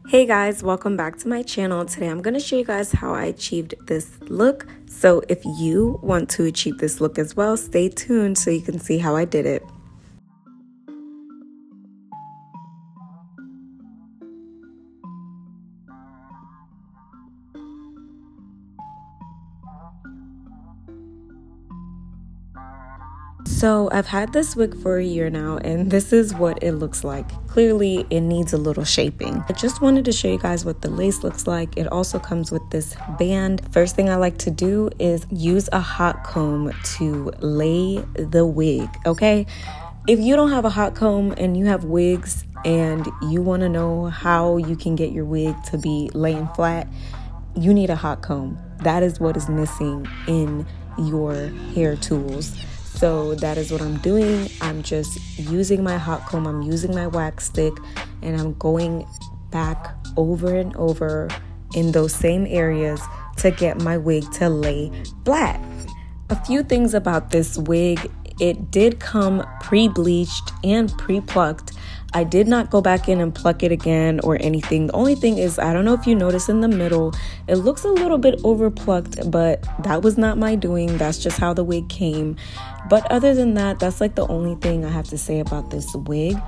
Hey guys, welcome back to my channel. Today I'm going to show you guys how I achieved this look. So if you want to achieve this look as well, stay tuned so you can see how I did it. So I've had this wig for a year now, and this is what it looks like. Clearly it needs a little shaping. I just wanted to show you guys what the lace looks like. It also comes with this band. First thing I like to do is use a hot comb to lay the wig, okay? If you don't have a hot comb and you have wigs and you want to know how you can get your wig to be laying flat, you need a hot comb. That is what is missing in your hair tools. So that is what I'm doing. I'm just using my hot comb, I'm using my wax stick, and I'm going back over and over in those same areas to get my wig to lay flat. A few things about this wig: it did come pre-bleached and pre-plucked. I did not go back in and pluck it again or anything. The only thing is, I don't know if you notice in the middle, it looks a little bit over plucked, but that was not my doing. That's just how the wig came. But other than that, that's like the only thing I have to say about this wig.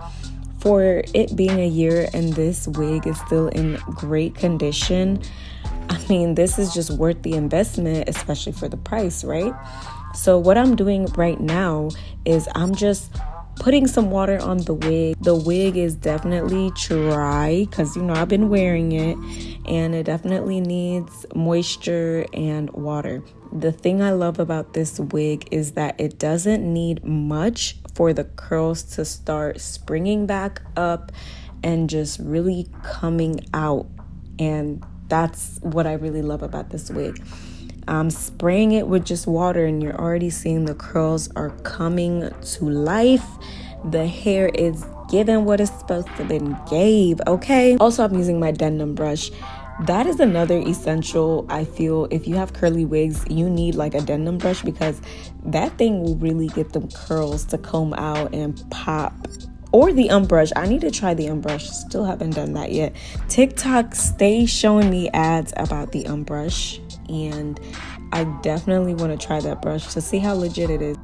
For it being a year and this wig is still in great condition, I mean, this is just worth the investment, especially for the price, right? So what I'm doing right now is I'm just putting some water on the wig. The wig is definitely dry because, you know, I've been wearing it, and it definitely needs moisture and water. The thing I love about this wig is that it doesn't need much for the curls to start springing back up and just really coming out. And that's what I really love about this wig. I'm spraying it with just water, and you're already seeing the curls are coming to life. The hair is giving what it's supposed to be gave, okay? Also, I'm using my denim brush. That is another essential. I feel if you have curly wigs, you need like a denim brush, because that thing will really get them curls to comb out and pop. Or the umbrush. I need to try the umbrush. Still haven't done that yet. TikTok stays showing me ads about the umbrush, and I definitely want to try that brush to see how legit it is.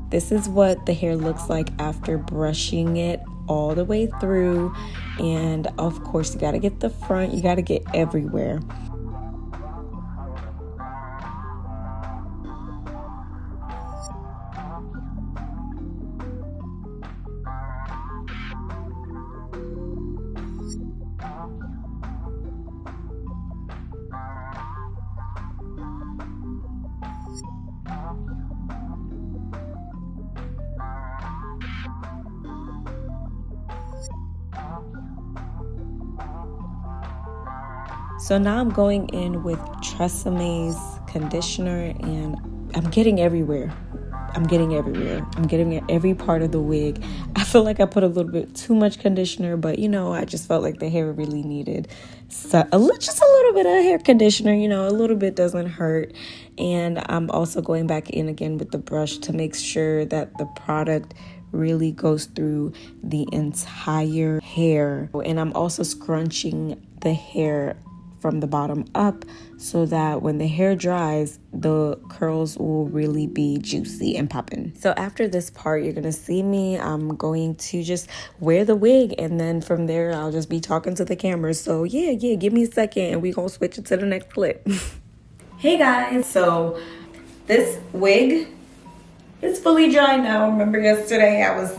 This is what the hair looks like after brushing it all the way through. And of course, you got to get the front, you got to get everywhere. So now I'm going in with Treseme's conditioner, and I'm getting everywhere. I'm getting every part of the wig. I feel like I put a little bit too much conditioner, but you know, I just felt like the hair really needed just a little bit of hair conditioner. You know, a little bit doesn't hurt. And I'm also going back in again with the brush to make sure that the product really goes through the entire hair. And I'm also scrunching the hair from the bottom up so that when the hair dries, the curls will really be juicy and popping. So after this part, you're gonna see me, I'm going to just wear the wig, and then from there I'll just be talking to the camera. So yeah, give me a second and we gonna switch it to the next clip. Hey guys, so this wig is fully dry now. Remember yesterday I was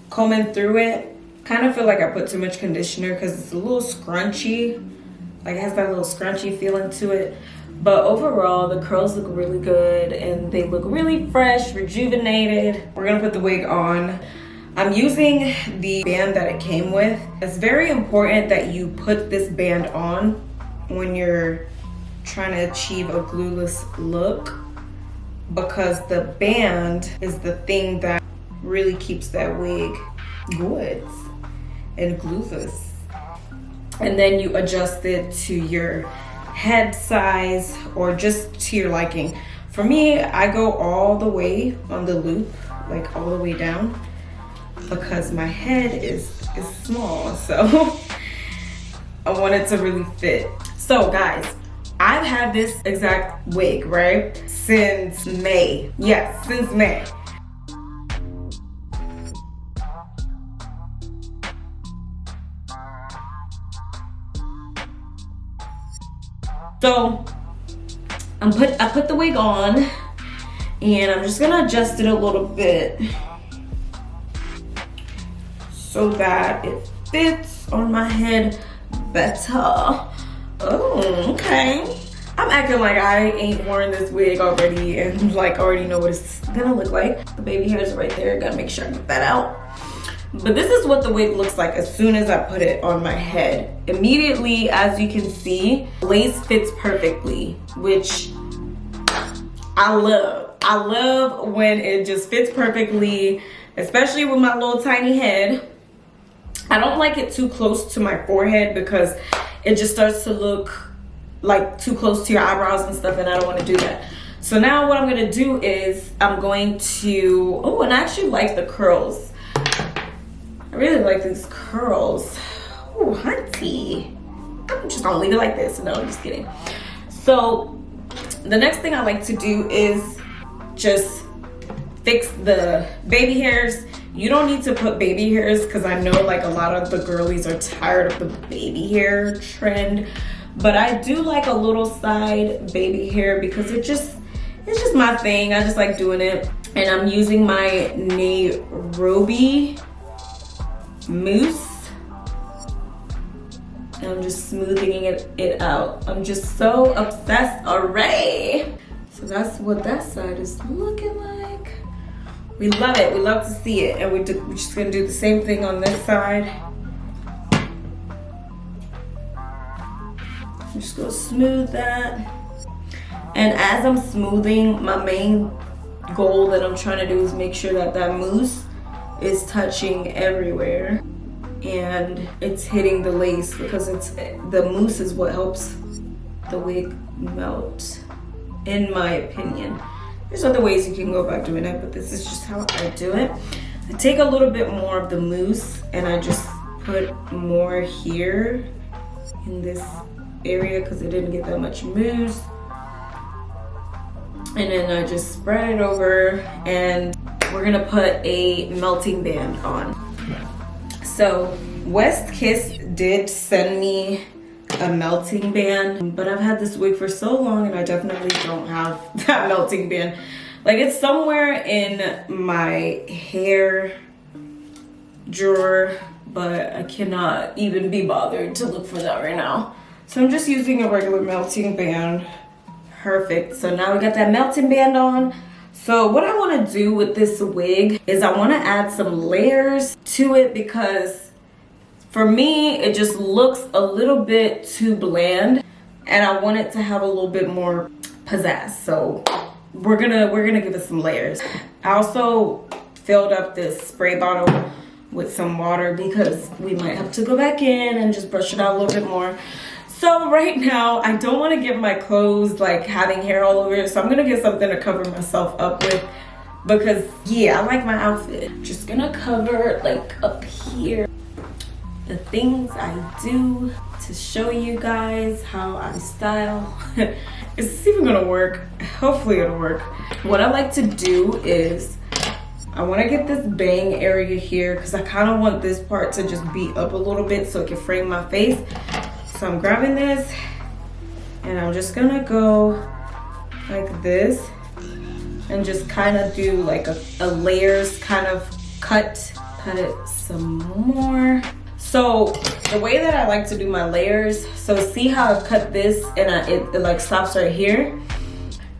combing through it? Kind of feel like I put too much conditioner because it's a little scrunchy. Like, it has that little scrunchy feeling to it. But overall, the curls look really good and they look really fresh, rejuvenated. We're gonna put the wig on. I'm using the band that it came with. It's very important that you put this band on when you're trying to achieve a glueless look, because the band is the thing that really keeps that wig good and glueless. and then you adjust it to your head size or just to your liking. For me, I go all the way on the loop, like all the way down, because my head is small, so I want it to really fit. So guys, I've had this exact wig, right, since May. Yes, since May. So I put the wig on, and I'm just gonna adjust it a little bit so that it fits on my head better. Oh, okay. I'm acting like I ain't worn this wig already and like already know what it's gonna look like. The baby hairs are right there. Gotta make sure I get that out. But this is what the wig looks like as soon as I put it on my head. Immediately, as you can see, lace fits perfectly, which I love. I love when it just fits perfectly, especially with my little tiny head. I don't like it too close to my forehead because it just starts to look like too close to your eyebrows and stuff, and I don't want to do that. So now what I'm gonna do is I'm going to, oh, and I actually like the curls. I really like these curls. Oh, hunty. I'm just gonna leave it like this. No, I'm just kidding. So the next thing I like to do is just fix the baby hairs. You don't need to put baby hairs because I know like a lot of the girlies are tired of the baby hair trend. But I do like a little side baby hair because it's just my thing. I just like doing it. And I'm using my Nairobi mousse. And I'm just smoothing it out. I'm just so obsessed already. So that's what that side is looking like. We love it. We love to see it. And we're just gonna do the same thing on this side. I'm just gonna smooth that. And as I'm smoothing, my main goal that I'm trying to do is make sure that that mousse is touching everywhere and it's hitting the lace, because the mousse is what helps the wig melt, in my opinion. There's other ways you can go about doing it, but this is just how I do it. I take a little bit more of the mousse and I just put more here in this area because it didn't get that much mousse. And then I just spread it over, and we're gonna put a melting band on. So West Kiss did send me a melting band, but I've had this wig for so long and I definitely don't have that melting band. Like, it's somewhere in my hair drawer, but I cannot even be bothered to look for that right now. So I'm just using a regular melting band. Perfect. So now we got that melting band on. So what I want to do with this wig is I want to add some layers to it, because for me it just looks a little bit too bland and I want it to have a little bit more pizzazz. So we're gonna give it some layers. I also filled up this spray bottle with some water because we might have to go back in and just brush it out a little bit more. So right now, I don't want to get my clothes like having hair all over it, so I'm gonna get something to cover myself up with, because yeah, I like my outfit. Just gonna cover like up here the things I do to show you guys how I style. Is this even gonna work? Hopefully it'll work. What I like to do is I want to get this bang area here because I kind of want this part to just be up a little bit so it can frame my face. So I'm grabbing this and I'm just gonna go like this and just kind of do like a layers kind of cut it some more. So the way that I like to do my layers, so see how I've cut this and it like stops right here?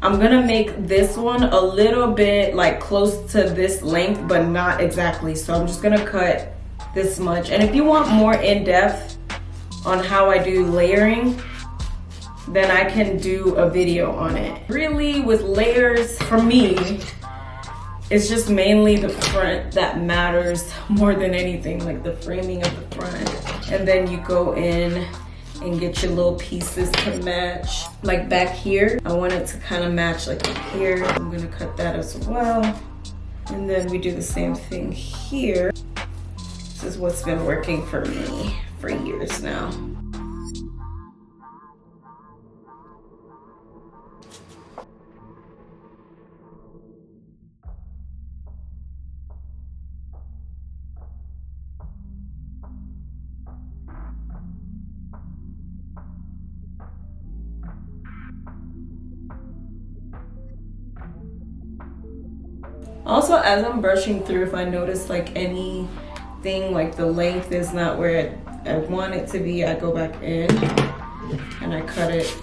I'm gonna make this one a little bit like close to this length, but not exactly. So I'm just gonna cut this much. And if you want more in-depth on how I do layering, then I can do a video on it. Really, with layers, for me, It's just mainly the front that matters more than anything, like the framing of the front. And then you go in and get your little pieces to match. Like back here, I want it to kind of match like up here. I'm gonna cut that as well. And then we do the same thing here. This is what's been working for me for years now. Also, as I'm brushing through, if I notice like anything, like the length is not where I want it to be, I go back in and I cut it.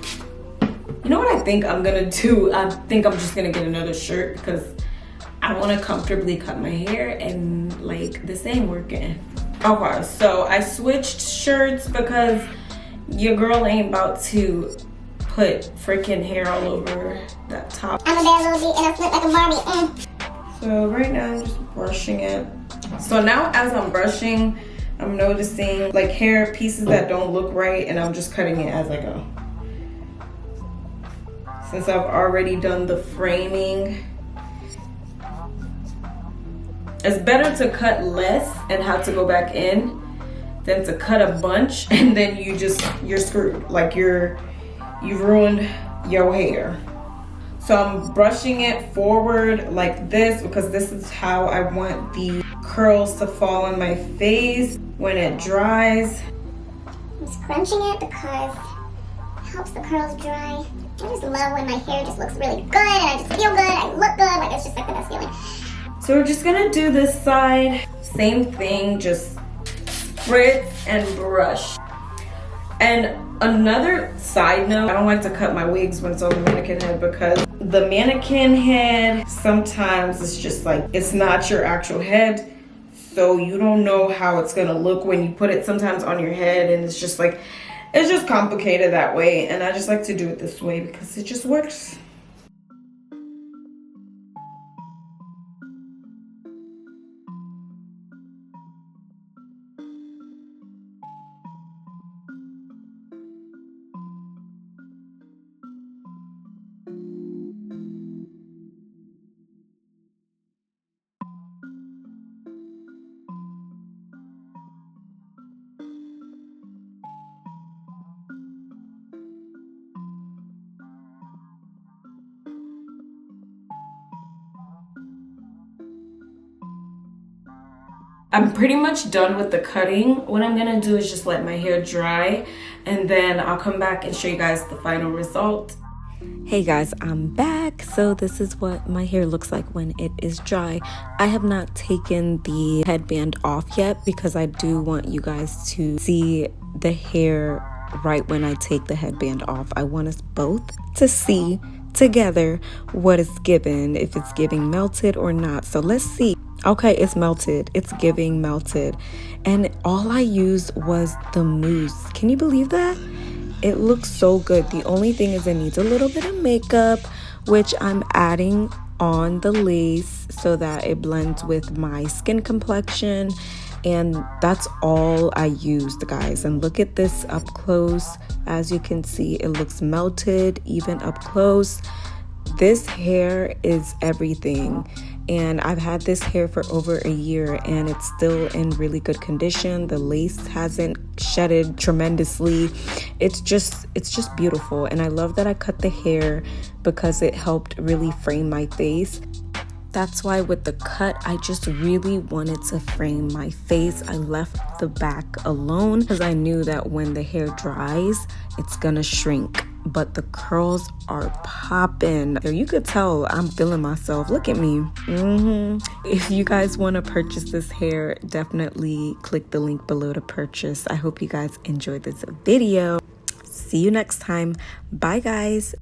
You know what I think I'm gonna do? I think I'm just gonna get another shirt because I want to comfortably cut my hair and like this ain't working. Okay, so I switched shirts because your girl ain't about to put freaking hair all over that top. I'm a bad little bit and I slip like a Barbie. So right now I'm just brushing it. So now as I'm brushing, I'm noticing like hair pieces that don't look right and I'm just cutting it as I go. Since I've already done the framing, it's better to cut less and have to go back in than to cut a bunch and then you're screwed. Like you've ruined your hair. So I'm brushing it forward like this because this is how I want the curls to fall on my face when it dries. I'm scrunching it because it helps the curls dry. I just love when my hair just looks really good and I just feel good, I look good, like it's just like the best feeling. So we're just gonna do this side, same thing, just spritz and brush. And another side note, I don't like to cut my wigs when it's on the mannequin head because the mannequin head sometimes it's just like, it's not your actual head. So you don't know how it's gonna look when you put it sometimes on your head and it's just like, it's just complicated that way. And I just like to do it this way because it just works. I'm pretty much done with the cutting. What I'm gonna do is just let my hair dry and then I'll come back and show you guys the final result. Hey guys, I'm back. So this is what my hair looks like when it is dry. I have not taken the headband off yet because I do want you guys to see the hair right when I take the headband off. I want us both to see together what it's given, if it's giving melted or not. So let's see. Okay, it's melted. It's giving melted. And all I used was the mousse. Can you believe that? It looks so good. The only thing is it needs a little bit of makeup, which I'm adding on the lace so that it blends with my skin complexion. And that's all I used, guys. And look at this up close. As you can see, it looks melted even up close. This hair is everything. And I've had this hair for over a year and it's still in really good condition. The lace hasn't shedded tremendously. It's just beautiful. And I love that I cut the hair because it helped really frame my face. That's why with the cut, I just really wanted to frame my face. I left the back alone because I knew that when the hair dries, it's gonna shrink. But the curls are popping. You could tell I'm feeling myself. Look at me. If you guys want to purchase this hair, definitely click the link below to purchase. I hope you guys enjoyed this video. See you next time. Bye, guys.